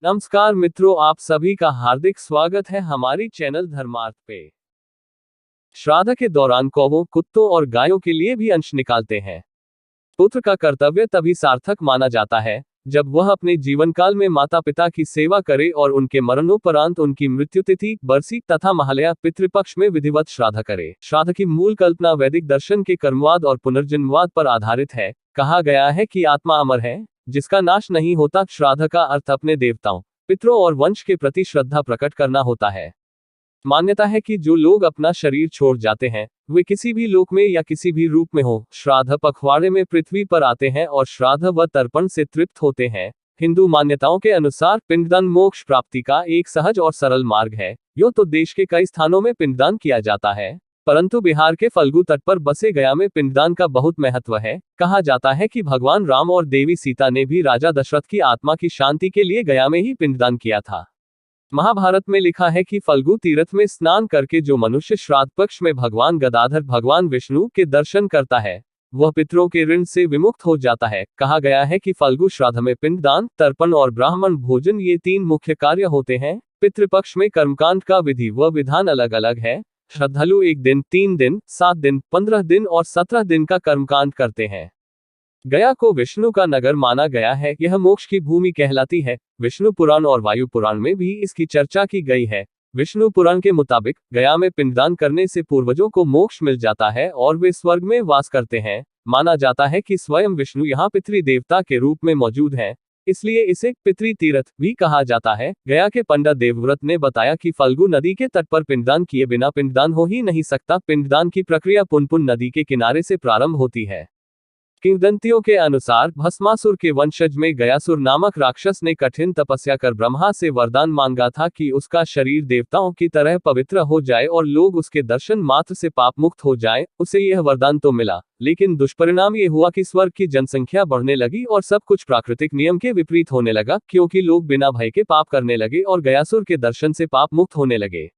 नमस्कार मित्रों, आप सभी का हार्दिक स्वागत है हमारी चैनल धर्मार्थ पे। श्राद्ध के दौरान कौवों, कुत्तों और गायों के लिए भी अंश निकालते हैं। पुत्र का कर्तव्य तभी सार्थक माना जाता है जब वह अपने जीवन काल में माता पिता की सेवा करे और उनके मरणोपरांत उनकी मृत्यु तिथि, बरसी तथा महालया पितृपक्ष में विधिवत श्राद्ध करे। श्राद्ध की मूल कल्पना वैदिक दर्शन के कर्मवाद और पुनर्जन्मवाद पर आधारित है। कहा गया है कि आत्मा अमर है, जिसका नाश नहीं होता। श्राद्ध का अर्थ अपने देवताओं, पितरों और वंश के प्रति श्रद्धा प्रकट करना होता है। मान्यता है कि जो लोग अपना शरीर छोड़ जाते हैं, वे किसी भी लोक में या किसी भी रूप में हो, श्राद्ध पखवाड़े में पृथ्वी पर आते हैं और श्राद्ध व तर्पण से तृप्त होते हैं। हिंदू मान्यताओं के अनुसार पिंडदान मोक्ष प्राप्ति का एक सहज और सरल मार्ग है। यूं तो देश के कई स्थानों में पिंडदान किया जाता है, परंतु बिहार के फल्गु तट पर बसे गया में पिंडदान का बहुत महत्व है। कहा जाता है कि भगवान राम और देवी सीता ने भी राजा दशरथ की आत्मा की शांति के लिए गया में ही पिंडदान किया था। महाभारत में लिखा है कि फल्गु तीर्थ में स्नान करके जो मनुष्य श्राद्ध पक्ष में भगवान गदाधर भगवान विष्णु के दर्शन करता है, वह पितरों के ऋण से विमुक्त हो जाता है। कहा गया है कि फल्गु श्राद्ध में पिंडदान, तर्पण और ब्राह्मण भोजन ये तीन मुख्य कार्य होते हैं। पितृपक्ष में कर्मकांड का विधि व विधान अलग अलग है। श्रद्धालु 1 दिन, 3 दिन, 7 दिन, 15 दिन और 17 दिन का कर्मकांड करते हैं। गया को विष्णु का नगर माना गया है। यह मोक्ष की भूमि कहलाती है। विष्णु पुराण और वायु पुराण में भी इसकी चर्चा की गई है। विष्णु पुराण के मुताबिक गया में पिंडदान करने से पूर्वजों को मोक्ष मिल जाता है और वे स्वर्ग में वास करते हैं। माना जाता है कि स्वयं विष्णु यहाँ पितृ देवता के रूप में मौजूद है, इसलिए इसे पितृ तीर्थ भी कहा जाता है। गया के पंडित देवव्रत ने बताया कि फल्गु नदी के तट पर पिंडदान किए बिना पिंडदान हो ही नहीं सकता। पिंडदान की प्रक्रिया पुनपुन नदी के किनारे से प्रारंभ होती है। किंवदंतियों के अनुसार भस्मासुर के वंशज में गयासुर नामक राक्षस ने कठिन तपस्या कर ब्रह्मा से वरदान मांगा था कि उसका शरीर देवताओं की तरह पवित्र हो जाए और लोग उसके दर्शन मात्र से पाप मुक्त हो जाएं। उसे यह वरदान तो मिला, लेकिन दुष्परिणाम ये हुआ कि स्वर्ग की जनसंख्या बढ़ने लगी और सब कुछ प्राकृतिक नियम के विपरीत होने लगा, क्योंकि लोग बिना भय के पाप करने लगे और गयासुर के दर्शन से पाप मुक्त होने लगे।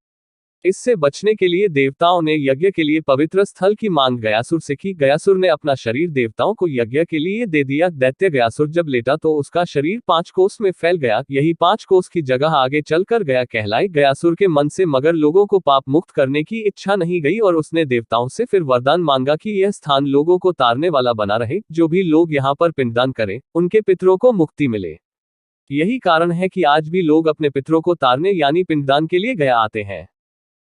इससे बचने के लिए देवताओं ने यज्ञ के लिए पवित्र स्थल की मांग गयासुर से की। गयासुर ने अपना शरीर देवताओं को यज्ञ के लिए दे दिया। दैत्य गयासुर जब लेटा तो उसका शरीर 5 कोस में फैल गया। यही 5 कोस की जगह आगे चलकर गया कहलाई। गयासुर के मन से मगर लोगों को पाप मुक्त करने की इच्छा नहीं गई और उसने देवताओं से फिर वरदान मांगा कि यह स्थान लोगों को तारने वाला बना रहे। जो भी लोग यहाँ पर पिंडदान करें, उनके पितरों को मुक्ति मिले। यही कारण है कि आज भी लोग अपने पितरों को तारने यानी पिंडदान के लिए गया आते हैं।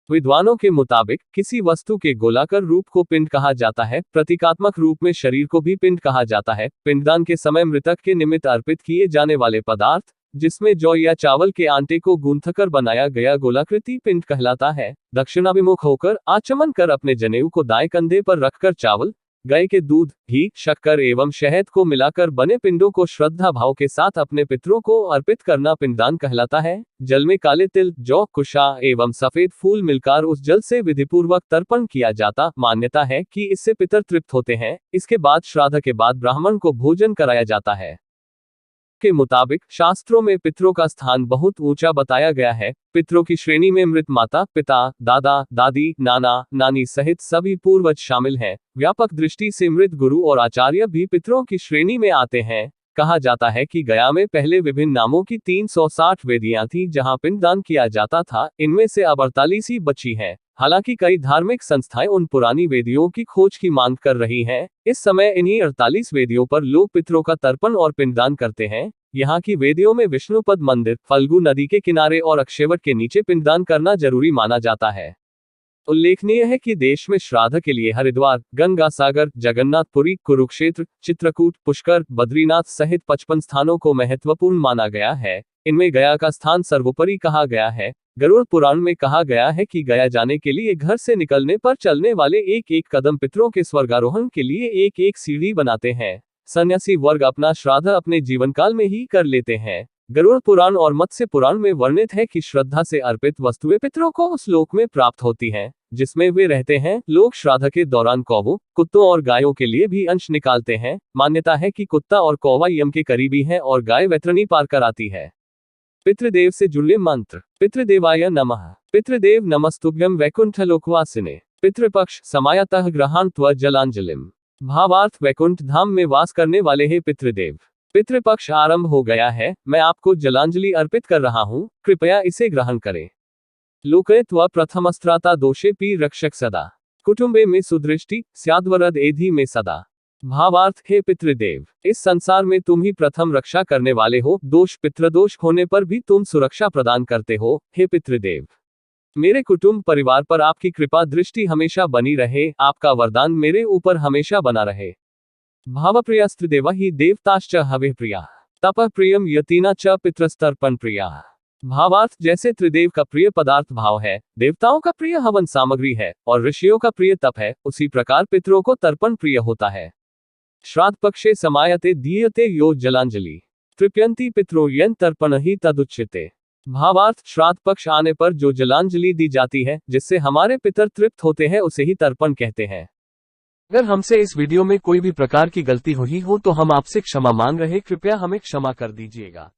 विद्वानों के मुताबिक किसी वस्तु के गोलाकार रूप को पिंड कहा जाता है। प्रतीकात्मक रूप में शरीर को भी पिंड कहा जाता है। पिंडदान के समय मृतक के निमित्त अर्पित किए जाने वाले पदार्थ, जिसमें जौ या चावल के आटे को गूंथकर बनाया गया गोलाकृति पिंड कहलाता है। दक्षिणाभिमुख होकर आचमन कर अपने जनेऊ को दाएं कंधे पर रखकर चावल, गाय के दूध, घी, शक्कर एवं शहद को मिलाकर बने पिंडों को श्रद्धा भाव के साथ अपने पितरों को अर्पित करना पिंडदान कहलाता है। जल में काले तिल, जौ, कुशा एवं सफेद फूल मिलकर उस जल से विधिपूर्वक तर्पण किया जाता। मान्यता है कि इससे पितर तृप्त होते हैं। इसके बाद श्राद्ध के बाद ब्राह्मण को भोजन कराया जाता है। के मुताबिक शास्त्रों में पितरों का स्थान बहुत ऊंचा बताया गया है। पितरों की श्रेणी में मृत माता, पिता, दादा, दादी, नाना, नानी सहित सभी पूर्वज शामिल हैं। व्यापक दृष्टि से मृत गुरु और आचार्य भी पितरों की श्रेणी में आते हैं। कहा जाता है कि गया में पहले विभिन्न नामों की 360 वेदियां थीं जहां पिंडदान किया जाता था। इनमें से अब 48 ही बची हैं। हालांकि कई धार्मिक संस्थाएं उन पुरानी वेदियों की खोज की मांग कर रही हैं। इस समय इन्हीं 48 वेदियों पर लोग पितरों का तर्पण और पिंडदान करते हैं। यहाँ की वेदियों में विष्णुपद मंदिर, फल्गु नदी के किनारे और अक्षयवट के नीचे पिंडदान करना जरूरी माना जाता है। उल्लेखनीय है कि देश में श्राद्ध के लिए हरिद्वार, गंगासागर, जगन्नाथपुरी, कुरुक्षेत्र, चित्रकूट, पुष्कर, बद्रीनाथ सहित 55 स्थानों को महत्वपूर्ण माना गया है। इनमें गया का स्थान सर्वोपरि कहा गया है। गरुड़ पुराण में कहा गया है कि गया जाने के लिए घर से निकलने पर चलने वाले एक एक कदम पितरों के स्वर्गारोहण के लिए एक एक सीढ़ी बनाते हैं। सन्यासी वर्ग अपना श्राद्ध अपने जीवन काल में ही कर लेते हैं। गरुड़ पुराण और मत्स्य पुराण में वर्णित है कि श्रद्धा से अर्पित वस्तुएं पितरों को उस लोक में प्राप्त होती हैं जिसमें वे रहते हैं। लोग श्राद्ध के दौरान कौवों, कुत्तों और गायों के लिए भी अंश निकालते हैं। मान्यता है कि कुत्ता और कौवा यम के करीबी है और गाय वैतरणी पार कराती है। पितृदेव से जुड़े मंत्र। पितृदेवाय नमः। पितृदेव नमस्तुभ्यं वैकुंठलोकवासिने। पितृपक्ष समायतः ग्रहाण त्व जलांजलिम। भावार्थ, वैकुंठ धाम में वास करने वाले हैं पितृदेव। पितृपक्ष आरंभ हो गया है, मैं आपको जलांजलि अर्पित कर रहा हूँ, कृपया इसे ग्रहण करें। लोके त्व प्रथमस्त्राता दोषे पी रक्षक सदा, कुटुंबे में सुदृष्टि स्याद्वरद एधि में सदा। भावार्थ, हे पितृदेव, इस संसार में तुम ही प्रथम रक्षा करने वाले हो, दोष पितृदोष होने पर भी तुम सुरक्षा प्रदान करते हो। हे पितृदेव, मेरे कुटुंब परिवार पर आपकी कृपा दृष्टि हमेशा बनी रहे, आपका वरदान मेरे ऊपर हमेशा बना रहे। भावप्रियास्त्रिदेवा ही देवताश्च हवे प्रिया, तप प्रियम यतीना च पितृस्तर्पण प्रिया। भावार्थ, जैसे त्रिदेव का प्रिय पदार्थ भाव है, देवताओं का प्रिय हवन सामग्री है और ऋषियों का प्रिय तप है, उसी प्रकार पितरों को तर्पण प्रिय होता है। श्राद्ध पक्षे समायते दीयते यो जलांजलि, तृप्यंती पितरो यन तर्पण ही तदुच्यते। भावार्थ, श्राद्ध पक्ष आने पर जो जलांजलि दी जाती है, जिससे हमारे पितर तृप्त होते हैं, उसे ही तर्पण कहते हैं। अगर हमसे इस वीडियो में कोई भी प्रकार की गलती हुई हो तो हम आपसे क्षमा मांग रहे, कृपया हमें क्षमा कर दीजिएगा।